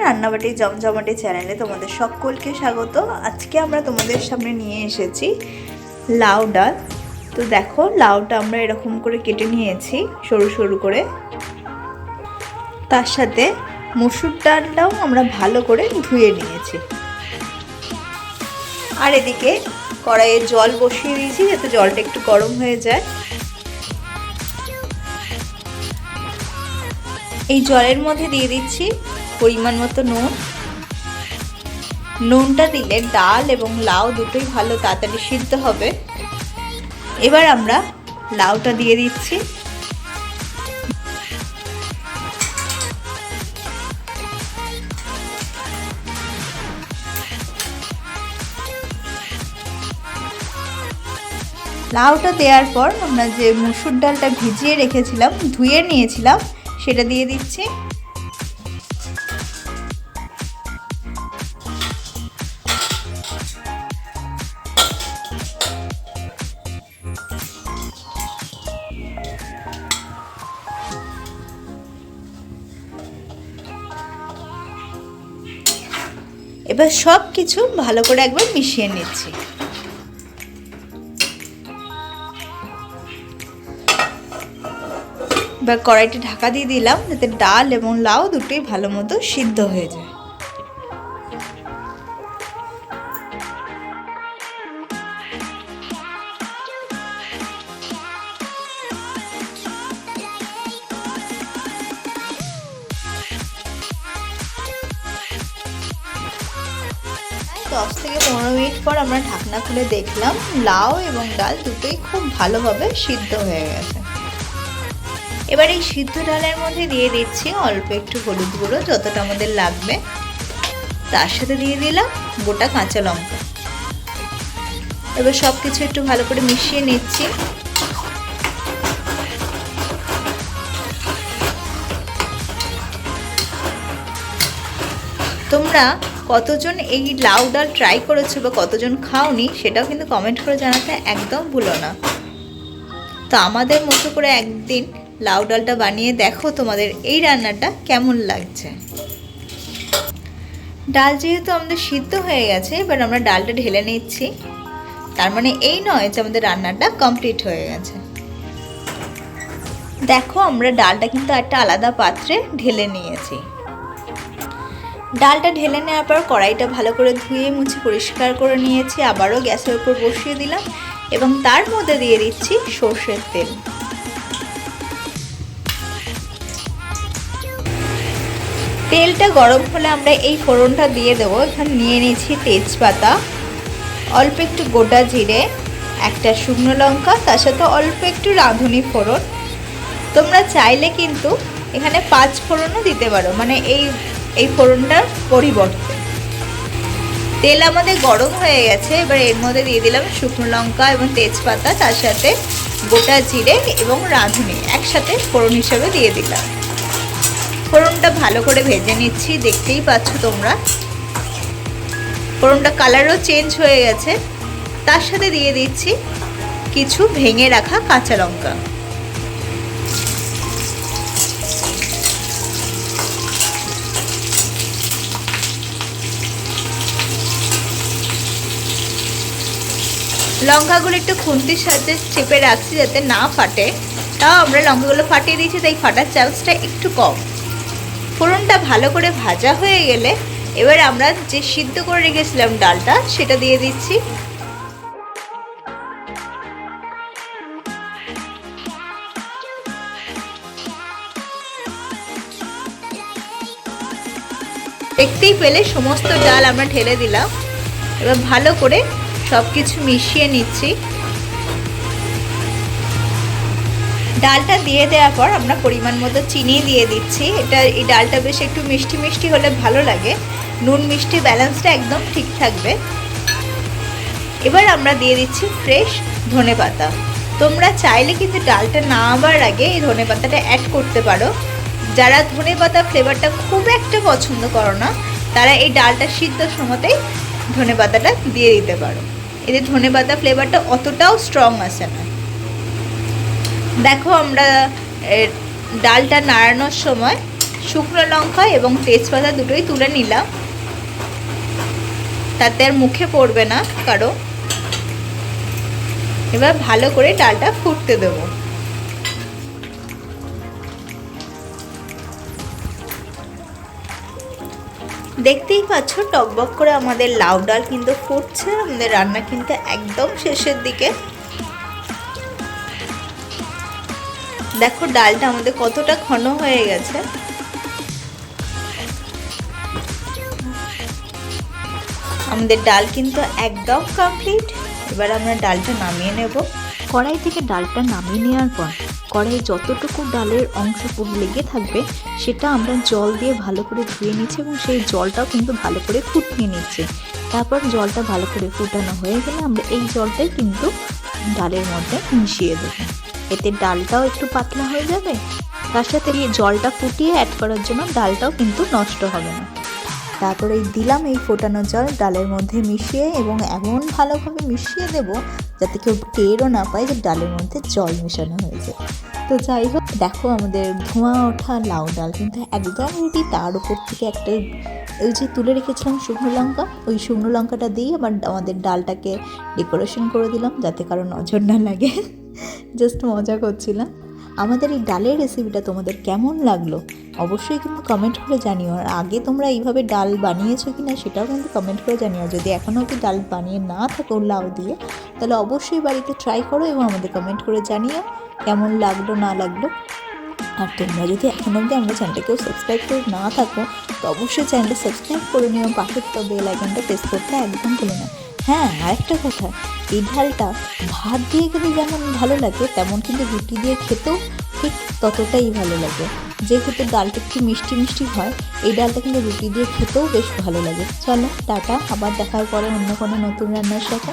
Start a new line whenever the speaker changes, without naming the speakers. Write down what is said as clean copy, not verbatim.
রান্নাবাটি জমজমাটি চ্যানেলে তোমাদের সকলকে স্বাগত। আজকে আমরা তোমাদের সামনে নিয়ে এসেছি লাউ ডাল। তো দেখো, লাউটা আমরা এরকম করে কেটে নিয়েছি সরু সরু করে। তার সাথে মসুর ডালটাও আমরা ভালো করে ধুয়ে নিয়েছি। আর এদিকে কড়াইয়ে জল বসিয়ে দিয়েছি যাতে জলটা একটু গরম হয়ে যায়। এই জলের মধ্যে দিয়ে দিচ্ছি পরিমাণ মতো নুন। নুনটা দিলে ডাল এবং লাউ দুটোই ভালো তাড়াতাড়ি সিদ্ধ হবে। এবার আমরা লাউটা দিয়ে দিচ্ছি। লাউটা দেওয়ার পর আমরা যে মসুর ডালটা ভিজিয়ে রেখেছিলাম, ধুয়ে নিয়েছিলাম, সেটা দিয়ে দিচ্ছি। এবার সব কিছু ভালো করে একবার মিশিয়ে নিচ্ছি। এবার কড়াইটি ঢাকা দিয়ে দিলাম যাতে ডাল এবং লাউ দুটোই ভালো মতো সিদ্ধ হয়ে যায়। দশ থেকে 15 মিনিট পর আমরা ঢাকনা খুলে দেখলাম লাউ এবং ডাল দুটোই খুব ভালোভাবে সিদ্ধ হয়ে গেছে। এবার এই সিদ্ধ ডালের মধ্যে দিয়ে দিচ্ছি অল্প একটু হলুদ গুঁড়ো, যতটা আমাদের লাগবে। তার সাথে দিয়ে দিলাম গোটা কাঁচা লঙ্কা। এবার সব কিছু একটু ভালো করে মিশিয়ে নিচ্ছি। তোমরা কতজন এই লাউ ডাল ট্রাই করেছো বা কতজন খাওনি সেটাও কিন্তু কমেন্ট করে জানাতে একদম ভুলো না। তো আমাদের মতো করে একদিন লাউ ডালটা বানিয়ে দেখো তোমাদের এই রান্নাটা কেমন লাগছে। ডাল যেহেতু আমাদের সিদ্ধ হয়ে গেছে, এবার আমরা ডালটা ঢেলে নিচ্ছি। তার মানে এই নয় যে আমাদের রান্নাটা কমপ্লিট হয়ে গেছে। দেখো, আমরা ডালটা কিন্তু একটা আলাদা পাত্রে ঢেলে নিয়েছি। ডালটা ঢেলে নেওয়ার পর কড়াইটা ভালো করে ধুয়ে মুছে পরিষ্কার করে নিয়েছি। আবারও গ্যাসের উপর বসিয়ে দিলাম এবং তার মধ্যে দিয়ে দিচ্ছি সর্ষের তেল। তেলটা গরম হলে আমরা এই ফোড়নটা দিয়ে দেবো। এখানে নিয়ে নিয়েছি তেজপাতা, অল্প একটু গোটা জিরে, একটা শুকনো লঙ্কা, তার সাথে অল্প একটু রাঁধুনি ফোড়ন। তোমরা চাইলে কিন্তু এখানে 5 ফোড়নও দিতে পারো, মানে এই ফোড়নটার পরিবর্তে। তেল আমাদের গরম হয়ে গেছে। এবার এর মধ্যে দিয়ে দিলাম শুকনো লঙ্কা এবং তেজপাতা, তার সাথে গোটা জিরে এবং রাঁধুনি একসাথে ফোড়ন হিসেবে দিয়ে দিলাম। ফোড়নটা ভালো করে ভেজে নিচ্ছি, দেখতেই পাচ্ছ তোমরা। ফোড়নটা কালারও চেঞ্জ হয়ে গেছে। তার সাথে দিয়ে দিচ্ছি কিছু ভেঙে রাখা কাঁচা লঙ্কা। লঙ্কাগুলো একটু খুন্তির সাথে চেপে রাখছি যাতে না ফাটে। তাও আমরা লঙ্কাগুলো ফাটিয়ে দিয়েছি, তাই ফাটার চান্সটা একটু কম। ফোড়নটা ভালো করে ভাজা হয়ে গেলে এবার আমরা যে সিদ্ধ করে রেখেছিলাম ডালটা সেটা দিয়ে দিচ্ছি। দেখতেই পেলে সমস্ত ডাল আমরা ঢেলে দিলাম। এবার ভালো করে সব কিছু মিশিয়ে নিচ্ছি। ডালটা দিয়ে দেওয়ার পর আমরা পরিমাণ মতো চিনি দিয়ে দিচ্ছি। এই ডালটা বেশ একটু মিষ্টি মিষ্টি হলে ভালো লাগে। নুন মিষ্টি ব্যালেন্সটা একদম ঠিক থাকবে। এবার আমরা দিয়ে দিচ্ছি ফ্রেশ ধনেপাতা। তোমরা চাইলে কিন্তু ডালটা নামাবার আগে এই ধনেপাতাটা অ্যাড করতে পারো। যারা ধনেপাতা ফ্লেভারটা খুব একটা পছন্দ করো না, তারা এই ডালটা সিদ্ধর সময়তেই ধনেপাতাটা দিয়ে দিতে পারো। এতে ধনেপাতা ফ্লেভারটা অতটাও স্ট্রং আসে না। দেখো, আমরা ডালটা নাড়ানোর সময় শুকনো লঙ্কা এবং তেজপাতা দুটোই তুলে নিলাম, তাতে আর মুখে পড়বে না কারো। এবার ভালো করে ডালটা ফুটতে দেবো। দেখতেই পাচ্ছ টকবক করে আমাদের লাউ ডাল কিন্তু ফুটছে। আমাদের রান্না কিন্তু একদম শেষের দিকে। দেখো ডালটা আমাদের কতটা ঘন হয়ে গেছে। আমাদের ডাল কিন্তু একদম কমপ্লিট। এবার আমরা ডালটা নামিয়ে নেব। কড়াই থেকে ডালটা নামিয়ে নেওয়ার পর কড়াইয়ে যতটুকু ডালের অংশ লেগে থাকবে সেটা আমরা জল দিয়ে ভালো করে ধুয়ে নিচ্ছি এবং সেই জলটাও কিন্তু ভালো করে ফুটিয়ে নিচ্ছি। তারপর জলটা ভালো করে ফুটানো হয়ে গেলে আমরা এই জলটাই কিন্তু ডালের মধ্যে মিশিয়ে দেবো। এতে ডালটাও একটু পাতলা হয়ে যাবে, তার সাথে এই জলটা ফুটিয়ে অ্যাড করার জন্য ডালটাও কিন্তু নষ্ট হবে না। তারপরে দিলাম এই ফোটানো জল ডালের মধ্যে মিশিয়ে এবং এমন ভালোভাবে মিশিয়ে দেব যাতে কেউ টেরও না পায় যে ডালের মধ্যে জল মেশানো হয়েছে। তো যাই হোক, দেখো আমাদের ধোঁয়া ওঠা লাউ ডাল কিন্তু একদম রেডি। তার উপর থেকে একটা ওই যে তুলে রেখেছিলাম শুকনো লঙ্কা, ওই শুকনো লঙ্কাটা দিয়ে আবার আমাদের ডালটাকে ডেকোরেশন করে দিলাম যাতে কারো নজর না লাগে। জাস্ট মজা করছিলাম। আমাদের এই ডালের রেসিপিটা তোমাদের কেমন লাগলো অবশ্যই কিন্তু কমেন্ট করে জানিও। আর আগে তোমরা এইভাবে ডাল বানিয়েছো কি না সেটাও কিন্তু কমেন্ট করে জানিও। যদি এখনও কি ডাল বানিয়ে না থাকো লাউ দিয়ে, তাহলে অবশ্যই বাড়িতে ট্রাই করো এবং আমাদের কমেন্ট করে জানিও কেমন লাগলো না লাগলো। আর তোমরা যদি এখন অবধি আমরা চ্যানেলটাকেও সাবস্ক্রাইব করে না থাকো তো অবশ্যই চ্যানেলটা সাবস্ক্রাইব করে নিও, পাশের বেল আইকনটা প্রেস করতে একদম ভুলো না। হ্যাঁ, আরেকটা কথা, এই ডালটা ভাত দিয়ে খেতে যেমন ভালো লাগে তেমন কিন্তু রুটি দিয়ে খেতেও ঠিক ততটাই ভালো লাগে। যেহেতু ডালটা একটু মিষ্টি মিষ্টি হয়, এই ডালটা কিন্তু রুটি দিয়ে খেতেও বেশ ভালো লাগে। চলো টাটা, আবার দেখার পরে অন্য কোনো নতুন রান্নার সাথে।